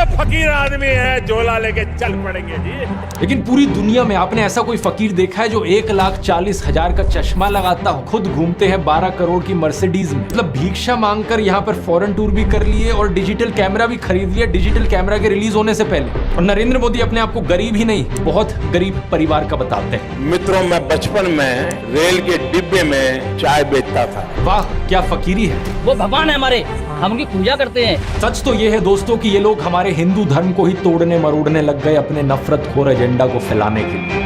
फकीर आदमी है, झोला लेके चल पड़ेंगे जी। लेकिन पूरी दुनिया में आपने ऐसा कोई फकीर देखा है जो 1,40,000 का चश्मा लगाता हो, खुद घूमते हैं 12 करोड़ की मर्सिडीज में, मतलब भिक्षा मांगकर यहाँ पर फॉरेन टूर भी कर लिए और डिजिटल कैमरा भी खरीद लिया डिजिटल कैमरा के रिलीज होने से पहले। और नरेंद्र मोदी अपने आप को गरीब ही नहीं, बहुत गरीब परिवार का बताते हैं। मित्रों, मैं बचपन में रेल के डिब्बे में चाय बेचता था। वाह, क्या फकीरी है। वो भगवान है हमारे, हम उनकी पूजा करते हैं। सच तो ये है दोस्तों कि ये लोग हमारे हिंदू धर्म को ही तोड़ने मरोड़ने लग गए अपने नफरतखोर एजेंडा को फैलाने के लिए।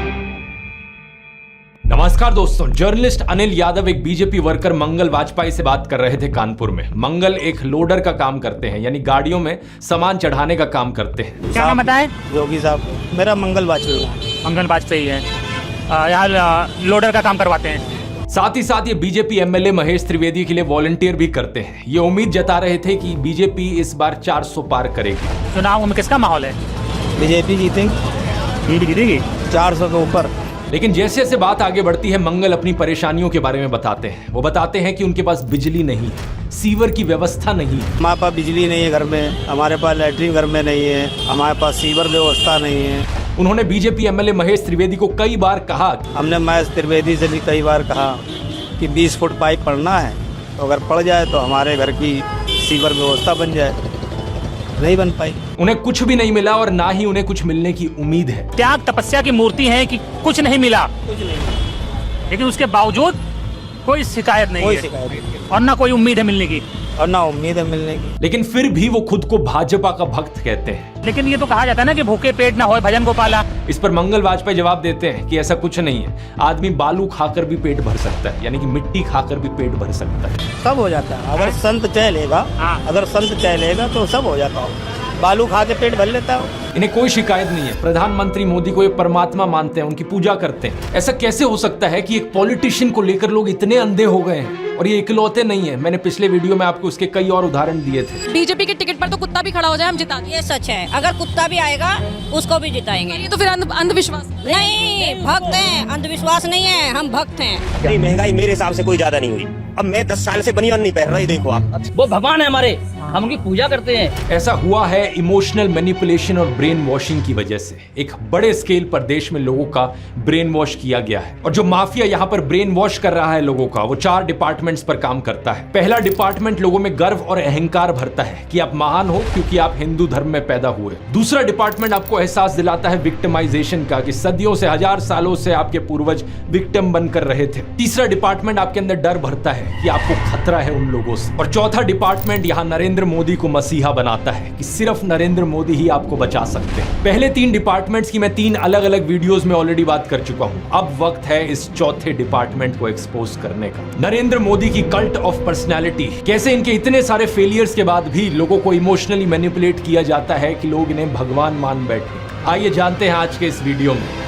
नमस्कार दोस्तों, जर्नलिस्ट अनिल यादव एक बीजेपी वर्कर मंगल वाजपेयी से बात कर रहे थे कानपुर में। मंगल एक लोडर का काम करते हैं, यानी गाड़ियों में सामान चढ़ाने का काम करते हैं। क्या नाम बताए? योगी साहब, मेरा मंगल वाजपेयी। मंगल वाजपेयी है, यहाँ लोडर का काम करवाते हैं। साथ ही साथ ये बीजेपी एमएलए महेश त्रिवेदी के लिए वॉलंटियर भी करते हैं। ये उम्मीद जता रहे थे कि बीजेपी इस बार 400 पार करेगी। चुनाव में किसका माहौल है? बीजेपी जीतेंगी, बीजेपी जीतेगी 400 के ऊपर। लेकिन जैसे जैसे बात आगे बढ़ती है, मंगल अपनी परेशानियों के बारे में बताते हैं। वो बताते हैं कि उनके पास बिजली नहीं है, सीवर की व्यवस्था नहीं है। हमारे पास बिजली नहीं है घर में, हमारे पास लैट्रिन घर में नहीं है, हमारे पास सीवर व्यवस्था नहीं है। उन्होंने बीजेपी एमएलए महेश त्रिवेदी को कई बार कहा, हमने महेश त्रिवेदी से भी कई बार कहा कि 20 फुट पाइप पड़ना है, तो अगर पड़ जाए तो हमारे घर की सीवर व्यवस्था बन जाए। नहीं बन पाई। उन्हें कुछ भी नहीं मिला और ना ही उन्हें कुछ मिलने की उम्मीद है। त्याग तपस्या की मूर्ति है कि कुछ नहीं मिला, लेकिन उसके बावजूद कोई शिकायत नहीं है और ना कोई उम्मीद है मिलने की, और ना उम्मीद है मिलने की। लेकिन फिर भी वो खुद को भाजपा का भक्त कहते हैं। लेकिन ये तो कहा जाता है ना कि भूखे पेट ना होए भजन गोपाला। इस पर मंगल वाजपेयी जवाब देते हैं कि ऐसा कुछ नहीं है, आदमी बालू खाकर भी पेट भर सकता है, यानी कि मिट्टी खाकर भी पेट भर सकता है। सब हो जाता है अगर संत चाह लेगा। अगर संत चाह लेगा तो सब हो जाता है। बालू खा के पेट भर लेता है। इन्हें कोई शिकायत नहीं है। प्रधानमंत्री मोदी को ये परमात्मा मानते हैं, उनकी पूजा करते हैं। ऐसा कैसे हो सकता है कि एक पॉलिटिशियन को लेकर लोग इतने अंधे हो गए हैं? और ये इकलौते नहीं है, मैंने पिछले वीडियो में आपको उसके कई और उदाहरण दिए थे। बीजेपी के टिकट पर तो कुत्ता भी खड़ा हो जाए हम जिता देंगे। ये सच है, अगर कुत्ता भी आएगा उसको भी जिताएंगे। ये तो फिर अंधविश्वास नहीं, भक्त हैं, अंधविश्वास नहीं है, हम भक्त हैं। नहीं, महंगाई मेरे हिसाब से कोई ज्यादा नहीं हुई। अब मैं 10 साल से बनियान नहीं पहन रहा, देखो आप। वो भगवान है हमारे, हम उनकी पूजा करते हैं। ऐसा हुआ है इमोशनल मैनिपुलेशन और ब्रेन वॉशिंग की वजह से। एक बड़े स्केल पर देश में लोगों का ब्रेन वॉश किया गया है, और जो माफिया यहाँ पर ब्रेन वॉश कर रहा है लोगों का, वो 4 डिपार्टमेंट्स पर काम करता है। पहला डिपार्टमेंट लोगों में गर्व और अहंकार भरता है कि आप महान हो क्योंकि आप हिंदू धर्म में पैदा हुए। दूसरा डिपार्टमेंट आपको एहसास दिलाता है विक्टिमाइजेशन का, कि सदियों से, 1000 सालों से आपके पूर्वज विक्टिम बनकर रहे थे। तीसरा डिपार्टमेंट आपके अंदर डर भरता है कि आपको खतरा है उन लोगों से। और चौथा डिपार्टमेंट यहाँ नरेंद्र मोदी को मसीहा बनाता है कि सिर्फ नरेंद्र मोदी ही आपको बचा सकते हैं। पहले 3 डिपार्टमेंट्स की मैं 3 अलग अलग वीडियोस में ऑलरेडी बात कर चुका हूं। अब वक्त है इस चौथे डिपार्टमेंट को एक्सपोज करने का। नरेंद्र मोदी की कल्ट ऑफ पर्सनैलिटी, कैसे इनके इतने सारे फेलियर्स के बाद भी लोगों को इमोशनली मैनिपुलेट किया जाता है कि लोग इन्हें भगवान मान बैठे। आइए जानते हैं आज के इस वीडियो में।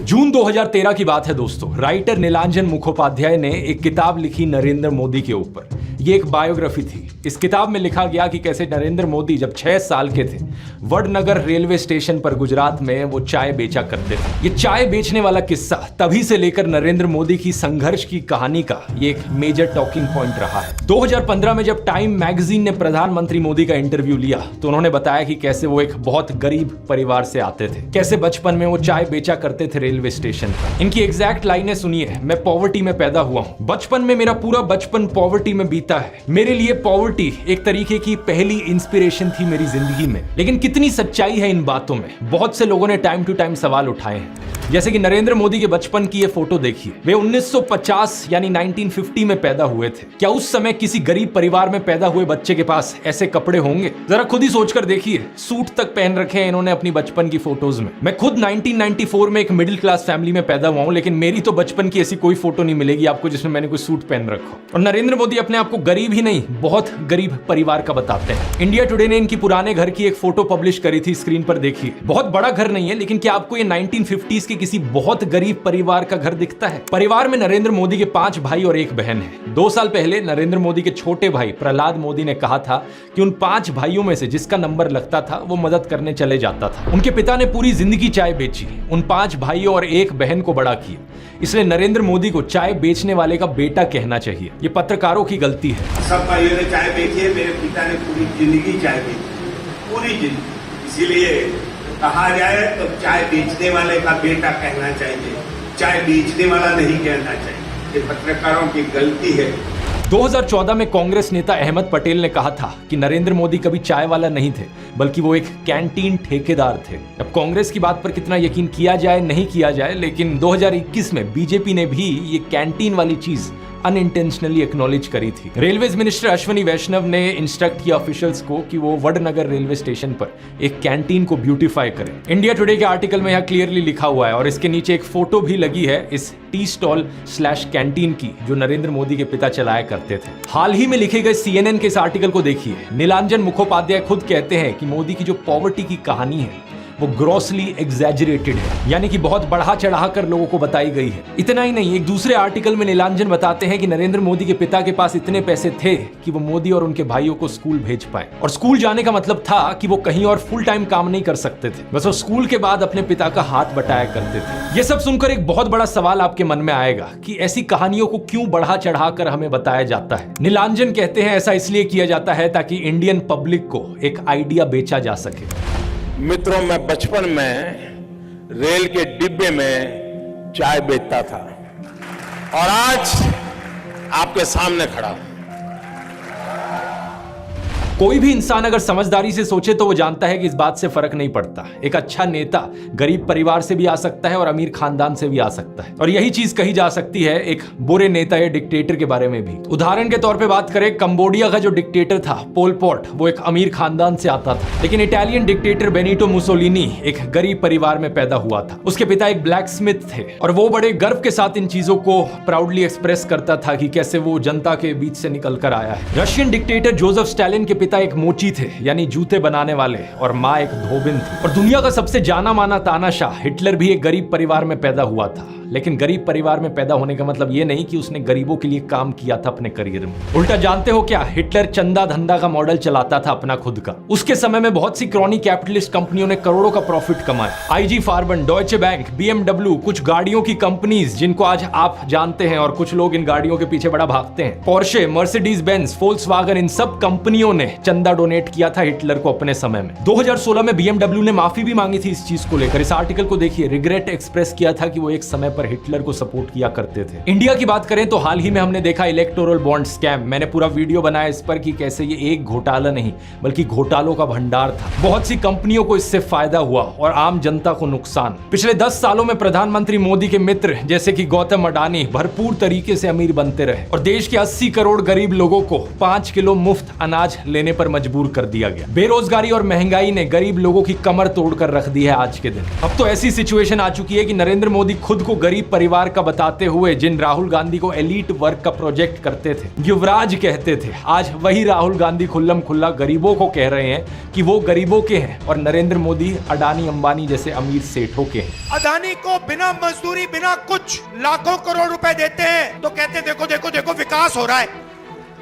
जून 2013 की बात है दोस्तों। राइटर नीलांजन मुखोपाध्याय ने एक किताब लिखी नरेंद्र मोदी के ऊपर। ये एक बायोग्राफी थी। इस किताब में लिखा गया कि कैसे नरेंद्र मोदी जब 6 साल के थे, वडनगर रेलवे स्टेशन पर गुजरात में वो चाय बेचा करते थे। ये चाय बेचने वाला किस्सा तभी से लेकर नरेंद्र मोदी की संघर्ष की कहानी का ये एक मेजर टॉकिंग पॉइंट रहा है। 2015 में जब टाइम मैगजीन ने प्रधानमंत्री मोदी का इंटरव्यू लिया तो उन्होंने बताया कि कैसे वो एक बहुत गरीब परिवार से आते थे, कैसे बचपन में वो चाय बेचा करते थे रेलवे स्टेशन पर। इनकी एग्जैक्ट लाइनें सुनिए। मैं पॉवर्टी में पैदा हुआ हूँ, बचपन में मेरा पूरा बचपन पॉवर्टी में बीता है। मेरे लिए पॉवर्टी एक तरीके की पहली इंस्पिरेशन थी मेरी जिंदगी में। लेकिन कितनी सच्चाई है इन बातों में? बहुत से लोगों ने टाइम टू टाइम सवाल उठाए हैं, जैसे कि नरेंद्र मोदी के बचपन की ये फोटो देखिए। वे 1950 यानी 1950 में पैदा हुए थे। क्या उस समय किसी गरीब परिवार में पैदा हुए बच्चे के पास ऐसे कपड़े होंगे? जरा खुद ही सोचकर देखिए। सूट तक पहन रखे हैं इन्होंने अपनी बचपन की फोटोज में। मैं खुद 1994 में एक मिडिल क्लास फैमिली में पैदा हुआ हूं, लेकिन मेरी तो बचपन की ऐसी कोई फोटो नहीं मिलेगी आपको जिसमें मैंने कोई सूट पहन रखा। और नरेंद्र मोदी अपने आप को गरीब ही नहीं, बहुत गरीब परिवार का बताते हैं। इंडिया टुडे ने इनकी पुराने घर की एक फोटो पब्लिश करी थी, स्क्रीन पर देखिए। बहुत बड़ा घर नहीं है, लेकिन क्या आपको ये 1950s के किसी बहुत गरीब परिवार का घर दिखता है? परिवार में नरेंद्र मोदी के 5 भाई और 1 बहन है। 2 साल पहले नरेंद्र मोदी के छोटे भाई प्रहलाद मोदी ने कहा था कि उन 5 भाइयों में से जिसका नंबर लगता था वो मदद करने चले जाता था। उनके पिता ने पूरी जिंदगी चाय बेची। उन 5 भाइयों और एक बहन को बड़ा किया, इसलिए नरेंद्र मोदी को चाय बेचने वाले का बेटा कहना चाहिए। ये पत्रकारों की गलती है। सब भाइयों ने चाय बेची है, मेरे पिता ने पूरी जिंदगी चाय बेची, पूरी जिंदगी। इसीलिए कहा जाए तो चाय बेचने वाले का बेटा कहना चाहिए, चाय बेचने वाला नहीं कहना चाहिए। ये पत्रकारों की गलती है। 2014 में कांग्रेस नेता अहमद पटेल ने कहा था कि नरेंद्र मोदी कभी चाय वाला नहीं थे, बल्कि वो एक कैंटीन ठेकेदार थे। अब कांग्रेस की बात पर कितना यकीन किया जाए नहीं किया जाए, लेकिन 2021 में बीजेपी ने भी ये कैंटीन वाली चीज अनइंटेंशनली एक्नॉलेज करी थी। रेलवेज मिनिस्टर अश्विनी वैष्णव ने इंस्ट्रक्ट किया ऑफिशियल्स को कि वो वडनगर रेलवे स्टेशन पर एक कैंटीन को ब्यूटीफाई करें। इंडिया टुडे के आर्टिकल में यह क्लियरली लिखा हुआ है और इसके नीचे एक फोटो भी लगी है इस टी स्टॉल / कैंटीन की, जो नरेंद्र मोदी के पिता चलाया करते थे। हाल ही में लिखे गए CNN के इस आर्टिकल को देखिए। नीलांजन मुखोपाध्याय खुद कहते हैं कि मोदी की जो पॉवर्टी की कहानी है वो ग्रॉसली एग्जैजरेटेड है, यानी कि बहुत बढ़ा चढ़ा कर लोगों को बताई गई है। इतना ही नहीं, एक दूसरे आर्टिकल में नीलांजन बताते हैं कि नरेंद्र मोदी के पिता के पास इतने पैसे थे कि वो मोदी और उनके भाइयों को स्कूल भेज पाए, और स्कूल जाने का मतलब था कि वो कहीं और फुल टाइम काम नहीं कर सकते थे, बस वो स्कूल के बाद अपने पिता का हाथ बटाया करते थे। ये सब सुनकर एक बहुत बड़ा सवाल आपके मन में आएगा कि ऐसी कहानियों को क्यों बढ़ा चढ़ा कर हमें बताया जाता है। नीलांजन कहते हैं ऐसा इसलिए किया जाता है ताकि इंडियन पब्लिक को एक आइडिया बेचा जा सके। मित्रों, मैं बचपन में रेल के डिब्बे में चाय बेचता था और आज आपके सामने खड़ा हूं। कोई भी इंसान अगर समझदारी से सोचे तो वो जानता है कि इस बात से फर्क नहीं पड़ता। एक अच्छा नेता गरीब परिवार से भी आ सकता है और अमीर खानदान से भी आ सकता है, और यही चीज कही जा सकती है एक बुरे नेता या डिक्टेटर के बारे में भी। उदाहरण के तौर पे बात करें, कंबोडिया का जो डिक्टेटर था पोल पॉट, वो एक अमीर खानदान से आता था, लेकिन इटालियन डिक्टेटर बेनिटो मुसोलिनी एक गरीब परिवार में पैदा हुआ था। उसके पिता एक ब्लैक स्मिथ थे और वो बड़े गर्व के साथ इन चीजों को प्राउडली एक्सप्रेस करता था कि कैसे वो जनता के बीच से निकल कर आया है। रशियन डिक्टेटर जोसेफ स्टालिन के पिता एक मोची थे, यानी जूते बनाने वाले, और माँ एक धोबिन थी। और दुनिया का सबसे जाना माना तानाशाह हिटलर भी एक गरीब परिवार में पैदा हुआ था, लेकिन गरीब परिवार में पैदा होने का मतलब ये नहीं कि उसने गरीबों के लिए काम किया था अपने करियर में। उल्टा जानते हो क्या, हिटलर चंदा धंधा का मॉडल चलाता था अपना खुद का। उसके समय में बहुत सी क्रॉनी कैपिटलिस्ट कंपनियों ने करोड़ों का प्रॉफिट कमाया। IG फार्बन, डॉयचे बैंक, BMW, कुछ गाड़ियों की कंपनीज जिनको आज आप जानते हैं और कुछ लोग इन गाड़ियों के पीछे बड़ा भागते हैं, पोर्शे, मर्सिडीज बेंज, फोल्क्सवागन, इन सब कंपनियों ने चंदा डोनेट किया था हिटलर को अपने समय में। 2016 में BMW ने माफी भी मांगी थी इस चीज को लेकर। इस आर्टिकल को देखिए, रिग्रेट एक्सप्रेस किया था कि वो एक समय पर हिटलर को सपोर्ट किया करते थे। इंडिया की बात करें तो हाल ही में हमने देखा इलेक्टोरल बॉन्ड स्कैम। मैंने पूरा वीडियो बनाया इस पर कि कैसे ये एक घोटाला नहीं बल्कि घोटालों का भंडार था। बहुत सी कंपनियों को इससे फायदा हुआ और आम जनता को नुकसान। पिछले 10 सालों में प्रधानमंत्री मोदी के मित्र जैसे कि गौतम अडानी भरपूर तरीके से अमीर बनते रहे और देश के 80 करोड़ गरीब लोगों को 5 किलो मुफ्त अनाज लेने पर मजबूर कर दिया गया। बेरोजगारी और महंगाई ने गरीब लोगों की कमर तोड़कर रख दी है आज के दिन। अब तो ऐसी सिचुएशन आ चुकी है कि नरेंद्र मोदी खुद को गरीब परिवार का बताते हुए जिन राहुल गांधी को एलीट वर्क का प्रोजेक्ट करते थे, युवराज कहते थे, आज वही राहुल गांधी खुल्लम खुल्ला गरीबों को कह रहे हैं कि वो गरीबों के हैं और नरेंद्र मोदी अडानी अंबानी जैसे अमीर सेठों के हैं। अडानी को बिना मजदूरी बिना कुछ लाखों करोड़ रुपए देते हैं तो कहते देखो देखो देखो विकास हो रहा है।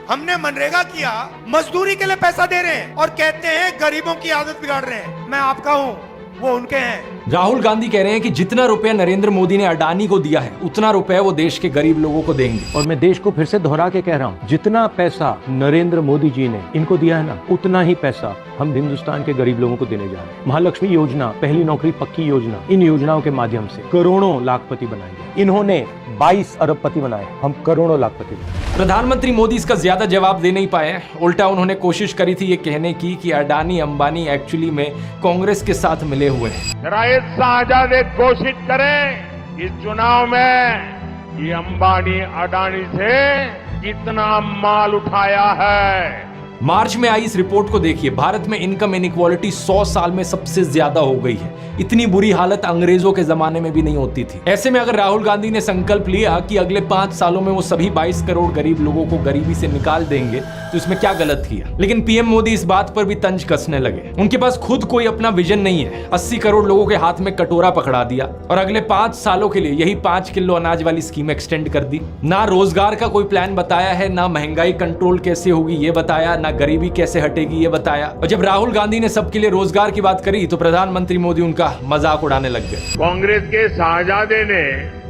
हमने मनरेगा किया, मजदूरी के लिए पैसा दे रहे हैं और कहते हैं गरीबों की आदत बिगाड़ रहे हैं। मैं आपका हूं, वो उनके हैं। राहुल गांधी कह रहे हैं कि जितना रुपया नरेंद्र मोदी ने अडानी को दिया है उतना रुपया वो देश के गरीब लोगों को देंगे। और मैं देश को फिर से दोहरा के कह रहा हूँ, जितना पैसा नरेंद्र मोदी जी ने इनको दिया है ना, उतना ही पैसा हम हिंदुस्तान के गरीब लोगों को देने जा रहे हैं। महालक्ष्मी योजना, पहली नौकरी पक्की योजना, इन योजनाओं के माध्यम से करोड़ों लाखपति बनाएंगे। इन्होंने 22 अरबपति बनाए, हम करोड़ों लाखपति बनाए। प्रधानमंत्री मोदी इसका ज्यादा जवाब दे नहीं पाए। उल्टा उन्होंने कोशिश करी थी ये कहने की कि अडानी अंबानी एक्चुअली में कांग्रेस के साथ मिले हुए हैं। जरा ये साझा घोषित करें इस चुनाव में कि अंबानी अडानी से कितना माल उठाया है। मार्च में आई इस रिपोर्ट को देखिए, भारत में इनकम इनइक्वालिटी 100 साल में सबसे ज्यादा हो गई है। इतनी बुरी हालत अंग्रेजों के जमाने में भी नहीं होती थी। ऐसे में अगर राहुल गांधी ने संकल्प लिया कि अगले 5 सालों में वो सभी 22 करोड़ गरीब लोगों को गरीबी से निकाल देंगे तो इसमें क्या गलत किया। लेकिन पीएम मोदी इस बात पर भी तंज कसने लगे। उनके पास खुद कोई अपना विजन नहीं है। 80 करोड़ लोगों के हाथ में कटोरा पकड़ा दिया और अगले 5 सालों के लिए यही 5 किलो अनाज वाली स्कीम एक्सटेंड कर दी। ना रोजगार का कोई प्लान बताया है, ना महंगाई कंट्रोल कैसे होगी ये बताया, ना गरीबी कैसे हटेगी ये बताया। और जब राहुल गांधी ने सबके लिए रोजगार की बात करी तो प्रधानमंत्री मोदी उनका मजाक उड़ाने लग गए। कांग्रेस के शाहजादे ने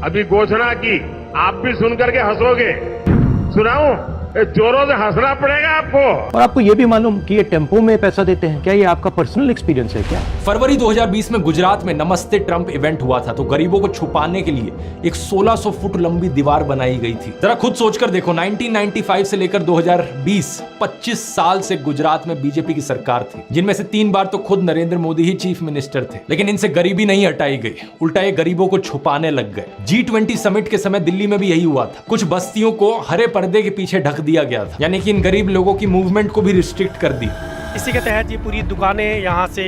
अभी घोषणा की, आप भी सुन करके हंसोगे। सुनाऊं? जोरों से हंसना पड़ेगा आपको। और आपको ये भी मालूम कि ये टेम्पो में पैसा देते हैं, क्या ये आपका पर्सनल एक्सपीरियंस है क्या? फरवरी 2020 में गुजरात में नमस्ते ट्रंप इवेंट हुआ था तो गरीबों को छुपाने के लिए एक 1600 फुट लंबी दीवार बनाई गई थी। जरा खुद सोचकर देखो, 1995 से लेकर 2020 25 साल से गुजरात में बीजेपी की सरकार थी, जिनमें से 3 बार तो खुद नरेंद्र मोदी ही चीफ मिनिस्टर थे, लेकिन इनसे गरीबी नहीं हटाई गई, उल्टा ये गरीबों को छुपाने लग गए। G20 समिट के समय दिल्ली में भी यही हुआ था। कुछ बस्तियों को हरे पर्दे के पीछे ढक दिया गया था, यानी कि इन गरीब लोगों की मूवमेंट को भी रिस्ट्रिक्ट कर दिया। इसी के तहत ये पूरी दुकानें यहाँ से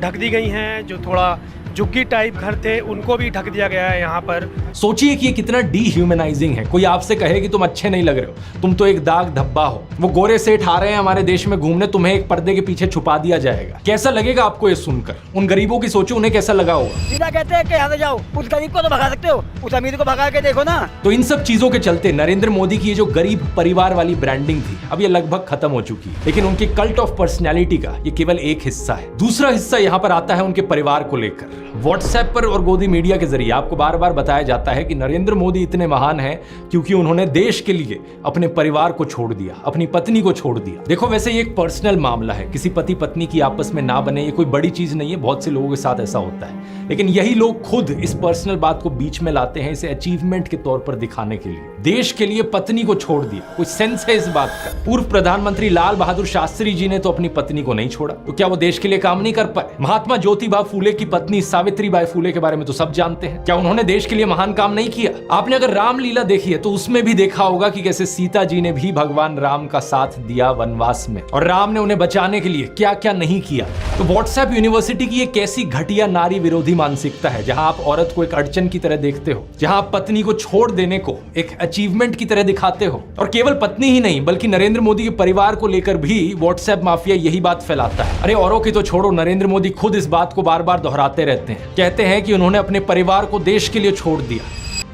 ढक दी गई हैं। जो थोड़ा झुग्गी टाइप घर थे उनको भी ढक दिया गया है यहाँ पर। सोचिए कि ये कितना डीह्यूमनाइजिंग है। कोई आपसे कहे कि तुम अच्छे नहीं लग रहे हो, तुम तो एक दाग धब्बा हो। वो गोरे सेठ आ रहे हैं हमारे देश में घूमने, तुम्हें एक पर्दे के पीछे छुपा दिया जाएगा। कैसा लगेगा आपको ये सुनकर? उन गरीबों की सोचो, उन्हें कैसा लगा होगा। सीधा कहते हैं कि यहाँ से जाओ, उस गरीब को तो भगा सकते हो, उस अमीर को भगा के देखो ना। तो इन सब चीजों के चलते नरेंद्र मोदी की ये जो गरीब परिवार वाली ब्रांडिंग थी, अब ये लगभग खत्म हो चुकी है। लेकिन उनके कल्ट ऑफ पर्सनैलिटी का ये केवल एक हिस्सा है। दूसरा हिस्सा यहाँ पर आता है उनके परिवार को लेकर। व्हाट्सएप पर और गोदी मीडिया के जरिए आपको बार बार बताया जाता है कि नरेंद्र मोदी इतने महान हैं क्योंकि उन्होंने देश के लिए अपने परिवार को छोड़ दिया, अपनी पत्नी को छोड़ दिया। देखो, वैसे ये एक पर्सनल मामला है, किसी पति पत्नी की आपस में ना बने, ये कोई बड़ी चीज नहीं है, बहुत से लोगों के साथ ऐसा होता है। लेकिन यही लोग खुद इस पर्सनल बात को बीच में लाते हैं, इसे अचीवमेंट के तौर पर दिखाने के लिए। देश के लिए पत्नी को छोड़ दिया, कुछ सेंस है इस बात का? पूर्व प्रधानमंत्री लाल बहादुर शास्त्री जी ने तो अपनी पत्नी को नहीं छोड़ा, तो क्या वो देश के लिए काम नहीं कर पाए? महात्मा ज्योतिबा फूले की पत्नी सावित्रीबाई फूले के बारे में तो सब जानते हैं, क्या उन्होंने देश के लिए महान काम नहीं किया? आपने अगर रामलीला देखी है तो उसमें भी देखा होगा कि कैसे सीता जी ने भी भगवान राम का साथ दिया वनवास में, और राम ने उन्हें बचाने के लिए क्या क्या नहीं किया। तो व्हाट्सएप यूनिवर्सिटी की एक ऐसी घटिया नारी विरोधी मानसिकता है जहां आप औरत को एक अड़चन की तरह देखते हो, जहां आप पत्नी को छोड़ देने को एक अचीवमेंट की तरह दिखाते हो। और केवल पत्नी ही नहीं बल्कि नरेंद्र मोदी के परिवार को लेकर भी व्हाट्सएप माफिया यही बात फैलाता है। अरे औरों की तो छोड़ो, नरेंद्र मोदी खुद इस बात को बार बार दोहराते रहते हैं, कहते हैं कि उन्होंने अपने परिवार को देश के लिए छोड़ दिया।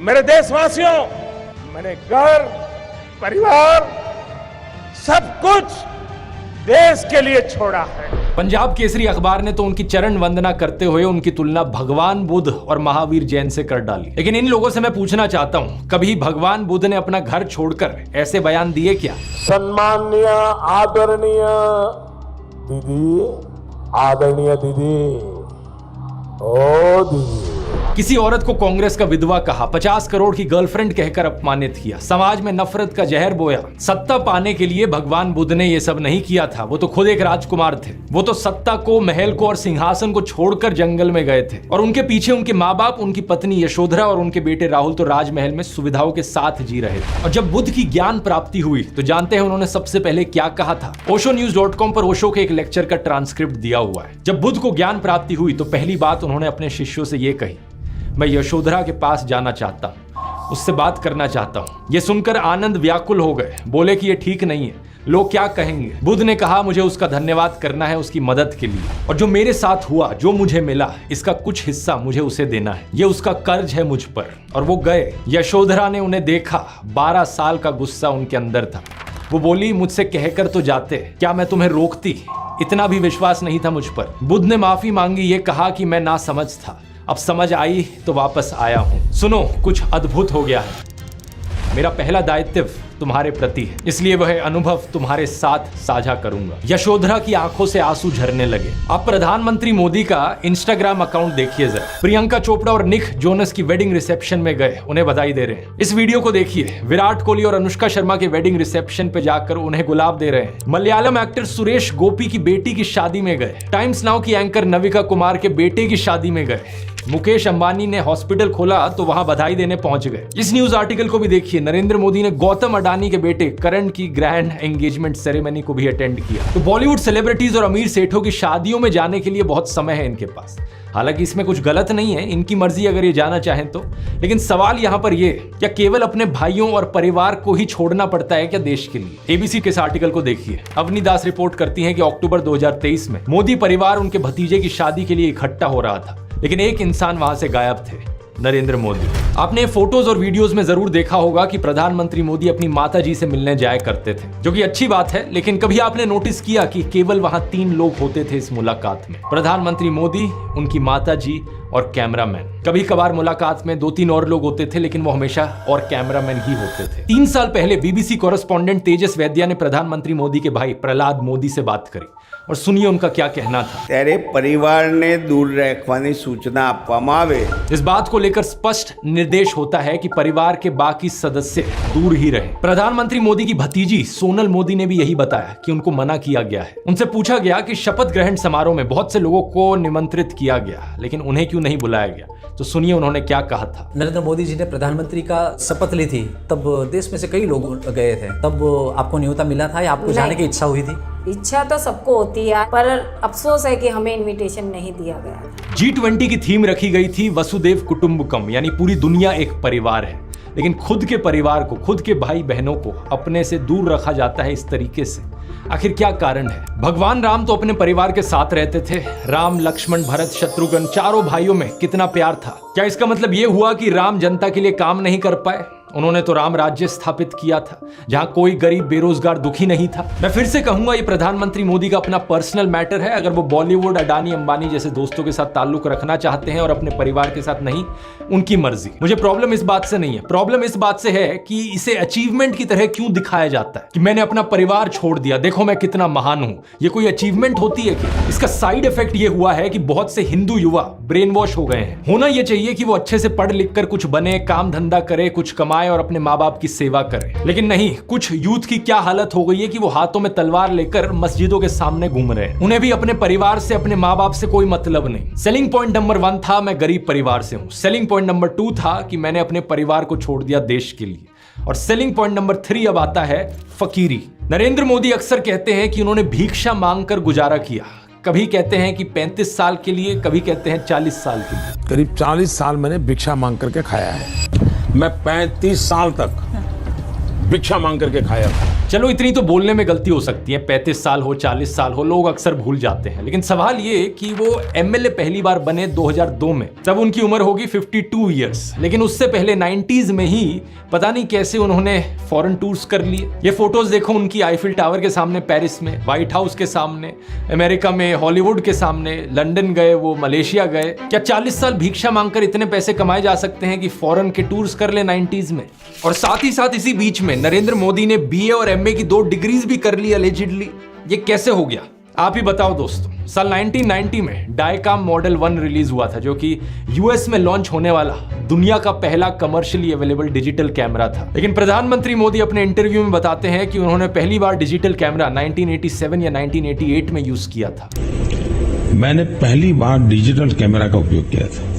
मेरे देशवासियों, मैंने घर, परिवार, सब कुछ देश के लिए छोड़ा है। पंजाब केसरी अखबार ने तो उनकी चरण वंदना करते हुए उनकी तुलना भगवान बुद्ध और महावीर जैन से कर डाली। लेकिन इन लोगों से मैं पूछना चाहता हूं, कभी भगवान बुद्ध ने अपना घर छोड़कर ऐसे बयान दिए क्या? सम्माननीय आदरणीय दीदी, आदरणीय दीदी, ओ दीदी। किसी औरत को कांग्रेस का विधवा कहा, 50 करोड़ की गर्लफ्रेंड कहकर अपमानित किया, समाज में नफरत का जहर बोया। सत्ता पाने के लिए भगवान बुद्ध ने ये सब नहीं किया था, वो तो खुद एक राजकुमार थे। वो तो सत्ता को, महल को और सिंहासन को छोड़कर जंगल में गए थे, और उनके पीछे उनके माँ बाप, उनकी पत्नी यशोधरा और उनके बेटे राहुल तो राजमहल में सुविधाओं के साथ जी रहे थे। और जब बुद्ध की ज्ञान प्राप्ति हुई तो जानते हैं उन्होंने सबसे पहले क्या कहा था? oshonews.com पर ओशो के एक लेक्चर का ट्रांसक्रिप्ट दिया हुआ है। जब बुद्ध को ज्ञान प्राप्ति हुई तो पहली बात उन्होंने अपने शिष्यों से ये कही, मैं यशोधरा के पास जाना चाहता हूं, उससे बात करना चाहता हूं। ये सुनकर आनंद व्याकुल हो गए, बोले कि ये ठीक नहीं है, लोग क्या कहेंगे? बुद्ध ने कहा, मुझे उसका धन्यवाद करना है उसकी मदद के लिए, और जो मेरे साथ हुआ, जो मुझे मिला, इसका कुछ हिस्सा मुझे उसे देना है, ये उसका कर्ज है मुझ पर। और वो गए। यशोधरा ने उन्हें देखा, 12 साल का गुस्सा उनके अंदर था। वो बोली, मुझसे कहकर तो जाते, क्या मैं तुम्हें रोकती? इतना भी विश्वास नहीं था मुझ पर। बुद्ध ने माफी मांगी, ये कहा कि मैं नासमझ था, अब समझ आई तो वापस आया हूं। सुनो, कुछ अद्भुत हो गया है। मेरा पहला दायित्व तुम्हारे प्रति है, इसलिए वह अनुभव तुम्हारे साथ साझा करूंगा। यशोधरा की आंखों से आंसू झरने लगे। आप प्रधानमंत्री मोदी का इंस्टाग्राम अकाउंट देखिए जरा। प्रियंका चोपड़ा और निक जोनस की वेडिंग रिसेप्शन में गए, उन्हें बधाई दे रहे हैं। इस वीडियो को देखिए, विराट कोहली और अनुष्का शर्मा के वेडिंग रिसेप्शन पे जाकर उन्हें गुलाब दे रहे हैं। मलयालम एक्टर सुरेश गोपी की बेटी की शादी में गए। टाइम्स नाउ की एंकर नविका कुमार के बेटे की शादी में गए। मुकेश अंबानी ने हॉस्पिटल खोला तो वहां बधाई देने पहुंच गए। इस न्यूज आर्टिकल को भी देखिए, नरेंद्र मोदी ने गौतम अडानी के बेटे करण की ग्रैंड एंगेजमेंट सेरेमनी को भी अटेंड किया। तो बॉलीवुड सेलिब्रिटीज और अमीर सेठों की शादियों में जाने के लिए बहुत समय है इनके पास। हालांकि इसमें कुछ गलत नहीं है, इनकी मर्जी अगर ये जाना चाहें तो। लेकिन सवाल यहाँ पर ये, क्या केवल अपने भाइयों और परिवार को ही छोड़ना पड़ता है क्या देश के लिए? एबीसी के इस आर्टिकल को देखिए। अवनी दास रिपोर्ट करती हैं कि अक्टूबर 2023 में मोदी परिवार उनके भतीजे की शादी के लिए इकट्ठा हो रहा था, लेकिन एक इंसान वहां से गायब थे। नरेंद्र मोदी। आपने फोटोज और वीडियोस में जरूर देखा होगा कि प्रधानमंत्री मोदी अपनी माताजी से मिलने जाया करते थे, जो कि अच्छी बात है, लेकिन कभी आपने नोटिस किया कि केवल वहां 3 लोग होते थे इस मुलाकात में? प्रधानमंत्री मोदी, उनकी माताजी और कैमरामैन। कभी कभार मुलाकात में 2-3 और लोग होते थे, लेकिन वो हमेशा और कैमरामैन ही होते थे। 3 साल पहले बीबीसी कॉरेस्पॉन्डेंट तेजस वैद्या ने प्रधानमंत्री मोदी के भाई प्रहलाद मोदी से बात करी और सुनिए उनका क्या कहना था। तेरे परिवार ने दूर रखवानी सूचना आपवामां आवे। इस बात को लेकर स्पष्ट निर्देश होता है कि परिवार के बाकी सदस्य दूर ही रहे। प्रधानमंत्री मोदी की भतीजी सोनल मोदी ने भी यही बताया कि उनको मना किया गया है। उनसे पूछा गया कि शपथ ग्रहण समारोह में बहुत से लोगों को निमंत्रित किया गया, लेकिन उन्हें क्यों नहीं बुलाया गया? तो सुनिए उन्होंने क्या कहा था। नरेंद्र मोदी जी ने प्रधानमंत्री का शपथ ली थी, तब देश में से कई लोग गए थे, तब आपको न्योता मिला था या आपको जाने की इच्छा हुई थी? इच्छा तो सबको होती है, पर अफसोस है कि हमें इनविटेशन नहीं दिया गया। G20 की थीम रखी गई थी वसुदेव कुटुंबकम, यानी पूरी दुनिया एक परिवार है, लेकिन खुद के परिवार को, खुद के भाई बहनों को अपने से दूर रखा जाता है इस तरीके से। आखिर क्या कारण है? भगवान राम तो अपने परिवार के साथ रहते थे। राम, लक्ष्मण, भरत, शत्रुघ्न, चारों भाइयों में कितना प्यार था। क्या इसका मतलब ये हुआ कि राम जनता के लिए काम नहीं कर पाए? उन्होंने तो राम राज्य स्थापित किया था, जहां कोई गरीब, बेरोजगार, दुखी नहीं था। मैं फिर से कहूंगा, ये प्रधानमंत्री मोदी का अपना पर्सनल मैटर है। अगर वो बॉलीवुड, अडानी, अंबानी जैसे दोस्तों के साथ ताल्लुक रखना चाहते हैं और अपने परिवार के साथ नहीं, उनकी मर्जी। मुझे प्रॉब्लम इस बात से नहीं है, प्रॉब्लम इस बात से है कि इसे अचीवमेंट की तरह क्यों दिखाया जाता है कि मैंने अपना परिवार छोड़ दिया, देखो मैं कितना महान हूं। ये कोई अचीवमेंट होती है कि? इसका साइड इफेक्ट ये हुआ है कि बहुत से हिंदू युवा ब्रेन वॉश हो गए हैं। होना ये चाहिए कि वो अच्छे से पढ़ लिख कर कुछ बने, काम धंधा करे, कुछ कमाए और अपने माँ बाप की सेवा करें, लेकिन नहीं। कुछ यूथ की क्या हालत हो गई है कि वो हाथों में तलवार लेकर मस्जिदों के सामने घूम रहे हैं। उन्हें भी अपने परिवार से, अपने माँ बाप से कोई मतलब नहीं। सेलिंग पॉइंट नंबर 1 था मैं गरीब परिवार से हूं। सेलिंग पॉइंट नंबर 2 था कि मैंने अपने परिवार को छोड़ दिया देश के लिए। और सेलिंग पॉइंट नंबर 3 अब आता है फकीरी। नरेंद्र मोदी अक्सर कहते हैं कि उन्होंने भिक्षा मांगकर गुजारा किया। कभी कहते हैं कि 35 साल के लिए, कभी कहते हैं 40 साल के लिए। करीब 40 साल मैंने भिक्षा मांग करके खाया है। मैं 35 साल तक भिक्षा मांग करके खाया था। चलो इतनी तो बोलने में गलती हो सकती है, 35 साल हो, 40 साल हो, लोग अक्सर भूल जाते हैं। लेकिन सवाल ये कि वो एमएलए पहली बार बने 2002 में, तब उनकी उम्र होगी 52 इयर्स। लेकिन उससे पहले 90s में ही पता नहीं कैसे उन्होंने फॉरेन टूर्स कर लिए। ये फोटोज देखो उनकी, आईफिल टावर के सामने पेरिस में, व्हाइट हाउस के सामने अमेरिका में, हॉलीवुड के सामने, लंदन गए, वो मलेशिया गए। क्या 40 साल भिक्षा मांगकर इतने पैसे कमाए जा सकते हैं कि फॉरेन के टूर्स कर ले 90s में? और साथ ही साथ इसी बीच में नरेंद्र मोदी ने बीए और एमए की 2 डिग्रीज भी कर ली अलेजिडली। ये कैसे हो गया? आप ही बताओ दोस्तों। साल 1990 में डायकाम मॉडल 1 रिलीज हुआ था, जो कि यूएस में लॉन्च होने वाला दुनिया का पहला कमर्शियली अवेलेबल डिजिटल कैमरा था। लेकिन प्रधानमंत्री मोदी अपने इंटरव्यू में बताते हैं कि उन्होंने पहली बार डिजिटल कैमरा 1987 या 1988 में यूज किया था। मैंने पहली बार डिजिटल कैमरा का उपयोग किया था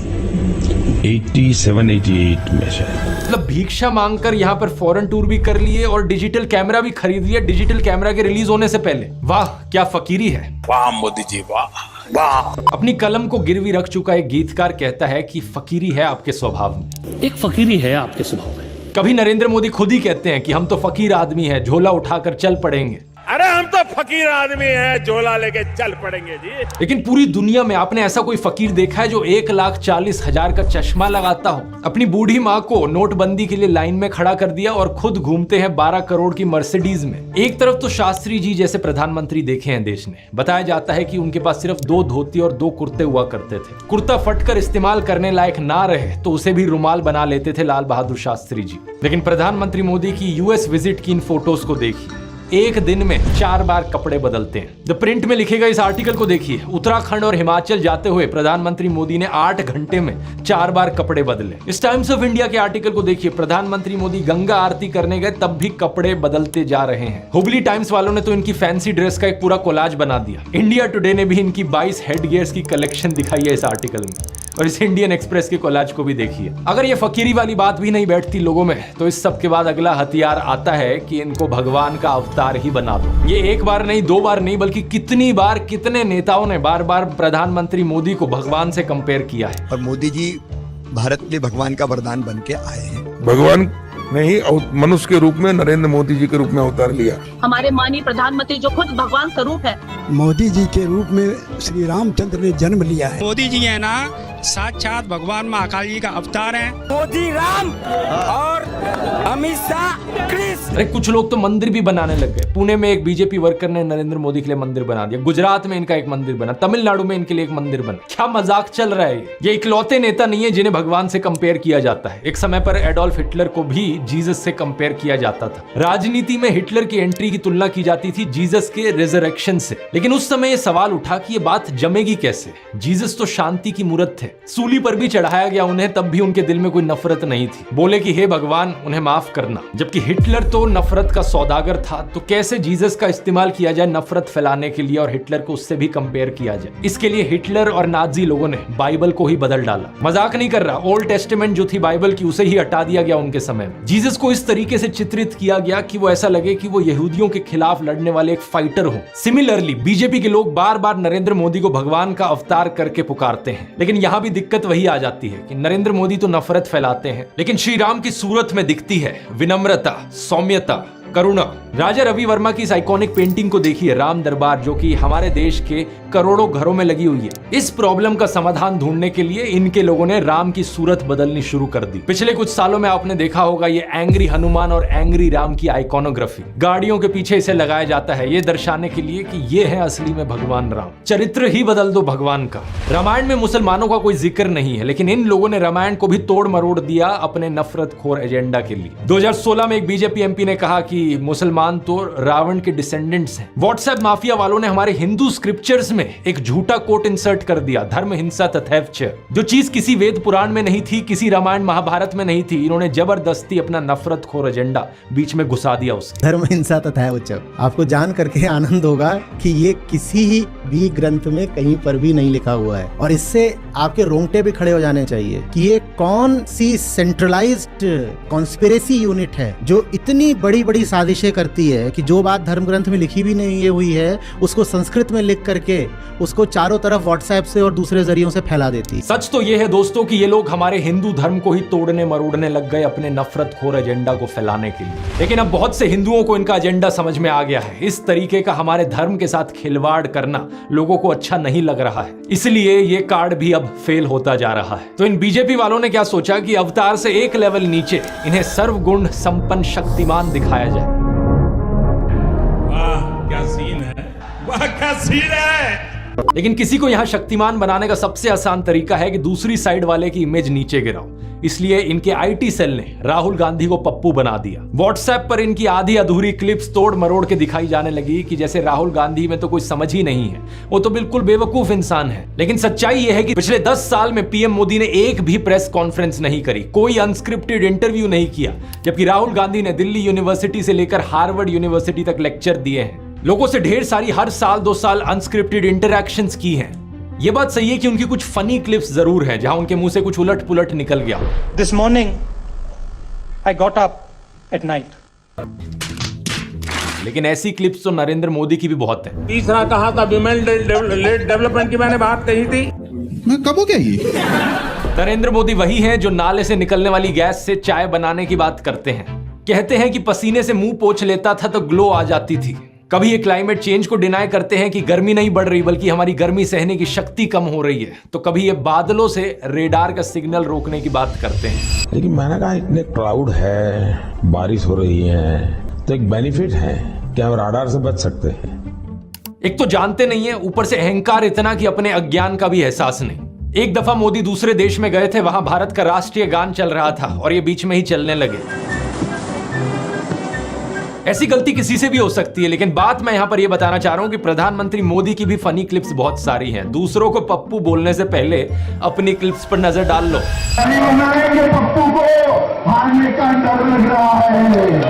87-88 में शायद। मतलब भिक्षा मांगकर यहाँ पर फॉरेन टूर भी कर लिए और डिजिटल कैमरा भी खरीद लिया डिजिटल कैमरा के रिलीज होने से पहले। वाह क्या फकीरी है। वाह मोदी जी, वाह वाह। अपनी कलम को गिरवी रख चुका एक गीतकार कहता है कि फकीरी है आपके स्वभाव में। एक फकीरी है आपके स्वभाव में। कभी नरेंद्र मोदी खुद ही कहते हैं कि हम तो फकीर आदमी हैं, झोला उठाकर चल पड़ेंगे। अरे हम तो फकीर आदमी हैं, झोला लेके चल पड़ेंगे जी। लेकिन पूरी दुनिया में आपने ऐसा कोई फकीर देखा है जो 1,40,000 का चश्मा लगाता हो, अपनी बूढ़ी माँ को नोटबंदी के लिए लाइन में खड़ा कर दिया और खुद घूमते हैं 12 करोड़ की मर्सिडीज में? एक तरफ तो शास्त्री जी जैसे प्रधानमंत्री देखे हैं देश ने। बताया जाता है कि उनके पास सिर्फ 2 धोती और 2 कुर्ते हुआ करते थे। कुर्ता फटकर इस्तेमाल करने लायक ना रहे तो उसे भी रुमाल बना लेते थे लाल बहादुर शास्त्री जी। लेकिन प्रधानमंत्री मोदी की यूएस विजिट की इन फोटोज को देखिए, एक दिन में 4 बार कपड़े बदलते हैं। द प्रिंट में लिखे गए इस आर्टिकल को देखिए। उत्तराखंड और हिमाचल जाते हुए प्रधानमंत्री मोदी ने 8 घंटे में 4 बार कपड़े बदले। इस टाइम्स ऑफ इंडिया के आर्टिकल को देखिए। प्रधानमंत्री मोदी गंगा आरती करने गए तब भी कपड़े बदलते जा रहे हैं। हुबली टाइम्स वालों ने तो इनकी फैंसी ड्रेस का एक पूरा कोलाज बना दिया। इंडिया टुडे ने भी इनकी 22 हेड गियर्स की कलेक्शन दिखाई है इस आर्टिकल में। और इस इंडियन एक्सप्रेस के कोलाज को भी देखिए। अगर ये फकीरी वाली बात भी नहीं बैठती लोगों में, तो इस सब के बाद अगला हथियार आता है कि इनको भगवान का अवतार ही बना दो। ये एक बार नहीं, 2 बार नहीं, बल्कि कितनी बार कितने नेताओं ने बार बार प्रधानमंत्री मोदी को भगवान से कंपेयर किया है। और मोदी जी भारत के लिए भगवान का वरदान बन के आए हैं। भगवान ने ही मनुष्य के रूप में नरेंद्र मोदी जी के रूप में अवतार लिया। हमारे माननीय प्रधानमंत्री जो खुद भगवान स्वरूप है, मोदी जी के रूप में श्री रामचंद्र ने जन्म लिया है। मोदी जी है ना साक्षात भगवान महाकाल जी का अवतार है। मोदी राम और अमित शाह कृष्ण। अरे कुछ लोग तो मंदिर भी बनाने लग गए। पुणे में एक बीजेपी वर्कर ने नरेंद्र मोदी के लिए मंदिर बना दिया, गुजरात में इनका एक मंदिर बना, तमिलनाडु में इनके लिए एक मंदिर बना। क्या मजाक चल रहा है ये इकलौते नेता नहीं है जिन्हें भगवान से कंपेयर किया जाता है। एक समय पर एडोल्फ हिटलर को भी जीसस से कंपेयर किया जाता था। राजनीति में हिटलर की एंट्री की तुलना की जाती थी जीसस के रिजरेक्शन से। लेकिन उस समय यह सवाल उठा कि ये बात जमेगी कैसे। जीसस तो शांति की मूर्त थे, सूली पर भी चढ़ाया गया उन्हें, तब भी उनके दिल में कोई नफरत नहीं थी। बोले कि हे भगवान उन्हें माफ करना। जबकि हिटलर तो नफरत का सौदागर था, तो कैसे जीसस का इस्तेमाल किया जाए नफरत फैलाने के लिए और हिटलर को उससे भी कंपेयर किया जाए। इसके लिए हिटलर और नाजी लोगों ने बाइबल को ही बदल डाला। मजाक नहीं कर रहा, ओल्ड टेस्टामेंट जो थी बाइबल की उसे ही हटा दिया गया उनके समय में। जीसस को इस तरीके से चित्रित किया गया कि वो ऐसा लगे कि वो यहूदियों के खिलाफ लड़ने वाले एक फाइटर हो। सिमिलरली बीजेपी के लोग बार बार नरेंद्र मोदी को भगवान का अवतार करके पुकारते हैं। लेकिन यहां भी दिक्कत वही आ जाती है कि नरेंद्र मोदी तो नफरत फैलाते हैं, लेकिन श्री राम की सूरत में दिखती है विनम्रता, सौम्यता, करुणा। राजा रवि वर्मा की इस आइकॉनिक पेंटिंग को देखिए, राम दरबार, जो कि हमारे देश के करोड़ों घरों में लगी हुई है। इस प्रॉब्लम का समाधान ढूंढने के लिए इनके लोगों ने राम की सूरत बदलनी शुरू कर दी। पिछले कुछ सालों में आपने देखा होगा ये एंग्री हनुमान और एंग्री राम की आइकॉनोग्राफी गाड़ियों के पीछे इसे लगाया जाता है, ये दर्शाने के लिए कि ये है असली में भगवान राम। चरित्र ही बदल दो भगवान का। रामायण में मुसलमानों का कोई जिक्र नहीं है, लेकिन इन लोगों ने रामायण को भी तोड़ मरोड़ दिया अपने नफरतखोर एजेंडा के लिए। 2016 में एक बीजेपी एमपी ने कहा कि मुसलमान तो रावण के डिसेंडेंट्स हैं। व्हाट्सएप माफिया वालों ने हमारे हिंदू स्क्रिप्चर्स में एक झूठा कोट इंसर्ट कर दिया, धर्म हिंसा तथैवच। जो चीज किसी वेद पुराण में नहीं थी, किसी रामायण महाभारत में नहीं थी, इन्होंने जबरदस्ती अपना नफरतखोर एजेंडा बीच में घुसा दिया उसके। धर्म हिंसा तथैवच, आपको जान करके आनंद होगा कि ये किसी भी ग्रंथ में कहीं पर भी नहीं लिखा हुआ है। और इससे आपके रोंगटे भी खड़े हो जाने चाहिए कि ये कौन सी सेंट्रलाइज्ड कॉन्स्पिरेसी यूनिट है जो इतनी बड़ी बड़ी साजिशें करती है कि जो बात धर्म ग्रंथ में लिखी भी नहीं हुई है उसको संस्कृत में लिख करके उसको चारों तरफ व्हाट्सएप से और दूसरे जरियों से फैला देती। सच तो यह है दोस्तों कि ये लोग हमारे हिंदू धर्म को ही तोड़ने मरोड़ने लग गए अपने नफरतखोर एजेंडा को फैलाने के लिए। लेकिन अब बहुत से हिंदुओं को इनका एजेंडा समझ में आ गया है। इस तरीके का हमारे धर्म के साथ खिलवाड़ करना लोगों को अच्छा नहीं लग रहा है, इसलिए ये कार्ड भी अब फेल होता जा रहा है। तो इन बीजेपी वालों ने क्या सोचा कि अवतार से एक लेवल नीचे इन्हें सर्वगुण संपन्न शक्तिमान दिखाया जाए। क्या सीन है, वाह क्या सीन है। लेकिन किसी को यहां शक्तिमान बनाने का सबसे आसान तरीका है कि दूसरी साइड वाले की इमेज नीचे गिराओ। इसलिए इनके आईटी सेल ने राहुल गांधी को पप्पू बना दिया। व्हाट्सएप पर इनकी आधी अधूरी क्लिप्स तोड़ मरोड़ के दिखाई जाने लगी कि जैसे राहुल गांधी में तो कोई समझ ही नहीं है, वो तो बिल्कुल बेवकूफ इंसान है। लेकिन सच्चाई यह है कि पिछले 10 साल में पीएम मोदी ने एक भी प्रेस कॉन्फ्रेंस नहीं करी, कोई अनस्क्रिप्टेड इंटरव्यू नहीं किया, जबकि राहुल गांधी ने दिल्ली यूनिवर्सिटी से लेकर हार्वर्ड यूनिवर्सिटी तक लेक्चर दिए हैं। लोगों से ढेर सारी हर साल 2 साल अनस्क्रिप्टेड इंटरैक्शंस की हैं। ये बात सही है कि उनकी कुछ फनी क्लिप्स जरूर हैं जहां उनके मुंह से कुछ उलट पुलट निकल गया। This morning I got up at night. लेकिन ऐसी क्लिप्स तो नरेंद्र मोदी की भी बहुत है। तीसरा कहा था विमेन डेवलपमेंट की मैंने बात कही थी, मैं कब हो गया ये? नरेंद्र मोदी वही हैं जो नाले से निकलने वाली गैस से चाय बनाने की बात करते हैं। कहते हैं कि पसीने से मुंह पोंछ लेता था तो ग्लो आ जाती थी। कभी ये क्लाइमेट चेंज को डिनाई करते हैं कि गर्मी नहीं बढ़ रही बल्कि हमारी गर्मी सहने की शक्ति कम हो रही है, तो कभी ये बादलों से रेडार का सिग्नल रोकने की बात करते हैं। लेकिन मैंने कहा इतने क्लाउड है, बारिश हो रही है, तो एक बेनिफिट है कि हम राडार से बच सकते हैं। एक तो जानते नहीं है, ऊपर से अहंकार इतना कि अपने अज्ञान का भी एहसास नहीं। एक दफा मोदी दूसरे देश में गए थे, वहां भारत का राष्ट्रीय गान चल रहा था और ये बीच में ही चलने लगे। ऐसी गलती किसी से भी हो सकती है, लेकिन बात मैं यहां पर यह बताना चाह रहा हूं कि प्रधानमंत्री मोदी की भी फनी क्लिप्स बहुत सारी हैं। दूसरों को पप्पू बोलने से पहले अपनी क्लिप्स पर नजर डाल लो। पप्पू को हारने का डर लग रहा है,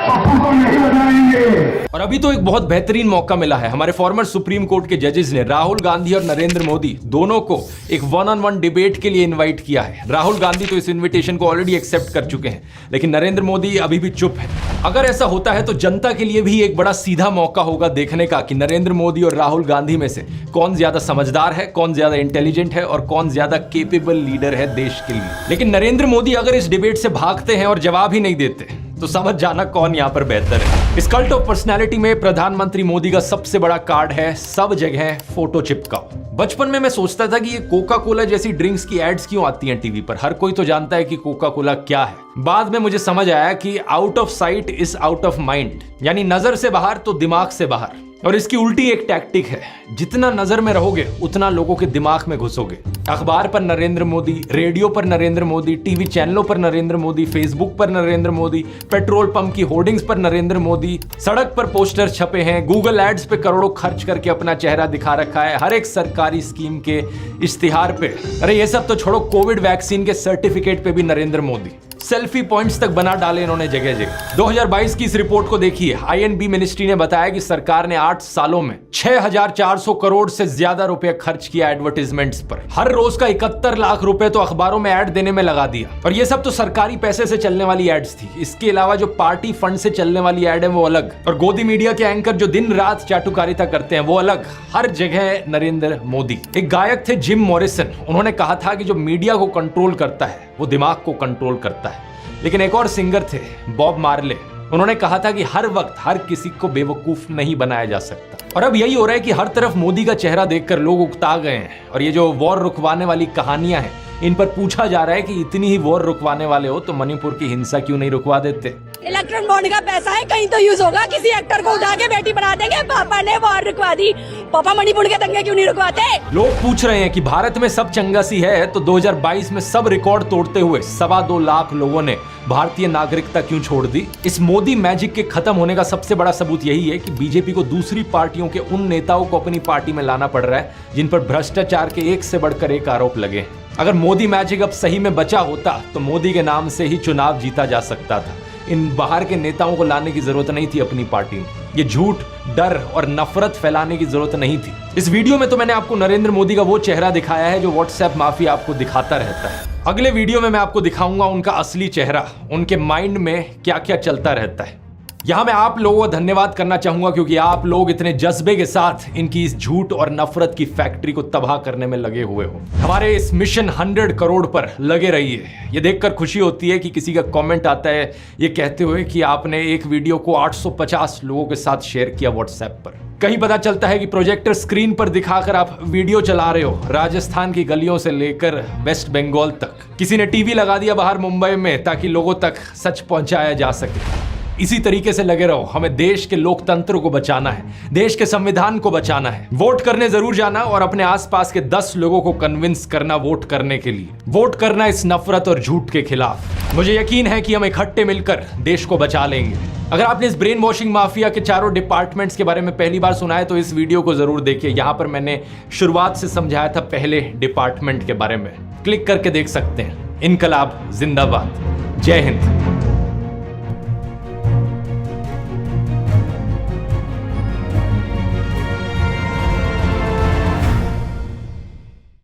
पप्पू को नहीं बनाएंगे। और अभी तो एक बहुत बेहतरीन मौका मिला है। हमारे फॉर्मर सुप्रीम कोर्ट के जजेस ने राहुल गांधी और नरेंद्र मोदी दोनों को एक 1-on-1 डिबेट के लिए इनवाइट किया है। राहुल गांधी तो इस इनविटेशन को ऑलरेडी एक्सेप्ट कर चुके हैं, लेकिन नरेंद्र मोदी अभी भी चुप है। अगर ऐसा होता है तो जनता के लिए भी एक बड़ा सीधा मौका होगा देखने का कि नरेंद्र मोदी और राहुल गांधी में से कौन ज्यादा समझदार है, कौन ज्यादा इंटेलिजेंट है और कौन ज्यादा केपेबल लीडर है देश के लिए। लेकिन नरेंद्र मोदी अगर इस डिबेट से भागते हैं और जवाब ही नहीं देते तो समझ जाना कौन यहां पर बेहतर है। इस कल्ट ऑफ पर्सनैलिटी में प्रधानमंत्री मोदी का सबसे बड़ा कार्ड है सब जगह फोटो चिपकाओ। बचपन में मैं सोचता था कि ये कोका कोला जैसी ड्रिंक्स की एड्स क्यों आती हैं टीवी पर, हर कोई तो जानता है कि कोका कोला क्या है। बाद में मुझे समझ आया कि out of site is out of mind, यानी नजर से बाहर तो दिमाग से बाहर। और इसकी उल्टी एक टैक्टिक है, जितना नजर में रहोगे उतना लोगों के दिमाग में घुसोगे। अखबार पर नरेंद्र मोदी, रेडियो पर नरेंद्र मोदी, टीवी चैनलों पर नरेंद्र मोदी, फेसबुक पर नरेंद्र मोदी, पेट्रोल पंप की होर्डिंग्स पर नरेंद्र मोदी, सड़क पर पोस्टर छपे हैं, गूगल एड्स पे करोड़ों खर्च करके अपना चेहरा दिखा रखा है, हर एक सरकारी स्कीम के इश्तिहार पे। अरे ये सब तो छोड़ो, कोविड वैक्सीन के सर्टिफिकेट पे भी नरेंद्र मोदी। सेल्फी पॉइंट्स तक बना डाले इन्होंने जगह जगह। 2022 की इस रिपोर्ट को देखिए। आईएनबी मिनिस्ट्री ने बताया कि सरकार ने 8 सालों में 6400 करोड़ से ज्यादा रुपए खर्च किया एडवर्टाइजमेंट्स पर। हर रोज का 71 लाख रुपए तो अखबारों में ऐड देने में लगा दिया। और ये सब तो सरकारी पैसे से चलने वाली एड्स थी। इसके अलावा जो पार्टी फंड से चलने वाली एड है वो अलग, और गोदी मीडिया के एंकर जो दिन रात चाटुकारिता करते हैं वो अलग। हर जगह नरेंद्र मोदी। एक गायक थे जिम मॉरिसन, उन्होंने कहा था कि जो मीडिया को कंट्रोल करता है वो दिमाग को कंट्रोल करता है। लेकिन एक और सिंगर थे बॉब मार्ले, उन्होंने कहा था कि हर वक्त हर किसी को बेवकूफ नहीं बनाया जा सकता। और अब यही हो रहा है कि हर तरफ मोदी का चेहरा देखकर लोग उकता गए हैं। और ये जो वॉर रुकवाने वाली कहानियां हैं, इन पर पूछा जा रहा है कि इतनी ही वॉर रुकवाने वाले हो तो मणिपुर की हिंसा क्यों नहीं रुकवा देते। इलेक्ट्रॉन बॉन्ड का पैसा है, कहीं तो यूज होगा। किसी एक्टर को उठा के बेटी बना देंगे, पापा ने वॉर रुकवा दी, पापा मणिपुर के दंगे क्यों नहीं रुकवाते। लोग पूछ रहे हैं कि भारत में सब चंगा सी है तो 2022 में सब रिकॉर्ड तोड़ते हुए 2.25 लाख लोगों ने भारतीय नागरिकता क्यों छोड़ दी। इस मोदी मैजिक के खत्म होने का सबसे बड़ा सबूत यही है कि बीजेपी को दूसरी पार्टियों के उन नेताओं को अपनी पार्टी में लाना पड़ रहा है जिन पर भ्रष्टाचार के एक से बढ़कर एक आरोप लगे। अगर मोदी मैजिक अब सही में बचा होता तो मोदी के नाम से ही चुनाव जीता जा सकता था। इन बाहर के नेताओं को लाने की जरूरत नहीं थी अपनी पार्टी में। ये झूठ, डर और नफरत फैलाने की जरूरत नहीं थी। इस वीडियो में तो मैंने आपको नरेंद्र मोदी का वो चेहरा दिखाया है जो व्हाट्सएप माफिया आपको दिखाता रहता है। अगले वीडियो में मैं आपको दिखाऊंगा उनका असली चेहरा, उनके माइंड में क्या क्या चलता रहता है। यहां मैं आप लोगों को धन्यवाद करना चाहूंगा क्योंकि आप लोग इतने जज्बे के साथ इनकी इस झूठ और नफरत की फैक्ट्री को तबाह करने में लगे हुए हो। हमारे इस मिशन 100 करोड़ पर लगे रहिए। ये देखकर खुशी होती है कि किसी का कमेंट आता है ये कहते हुए कि आपने एक वीडियो को 850 लोगों के साथ शेयर किया व्हाट्सएप पर। कहीं पता चलता है कि प्रोजेक्टर स्क्रीन पर दिखाकर आप वीडियो चला रहे हो राजस्थान की गलियों से लेकर वेस्ट बंगाल तक। किसी ने टीवी लगा दिया बाहर मुंबई में ताकि लोगों तक सच पहुंचाया जा सके। इसी तरीके से लगे रहो। हमें देश के लोकतंत्र को बचाना है, देश के संविधान को बचाना है। वोट करने जरूर जाना और अपने आसपास के 10 लोगों को कन्विंस करना वोट करने के लिए। वोट करना इस नफरत और झूठ के खिलाफ। मुझे यकीन है कि हम इकट्ठे मिलकर देश को बचा लेंगे। अगर आपने इस ब्रेन वॉशिंग माफिया के चारों डिपार्टमेंट्स के बारे में पहली बार सुना है तो इस वीडियो को जरूर देखिए। यहां पर मैंने शुरुआत से समझाया था पहले डिपार्टमेंट के बारे में, क्लिक करके देख सकते हैं। इनकलाब जिंदाबाद। जय हिंद।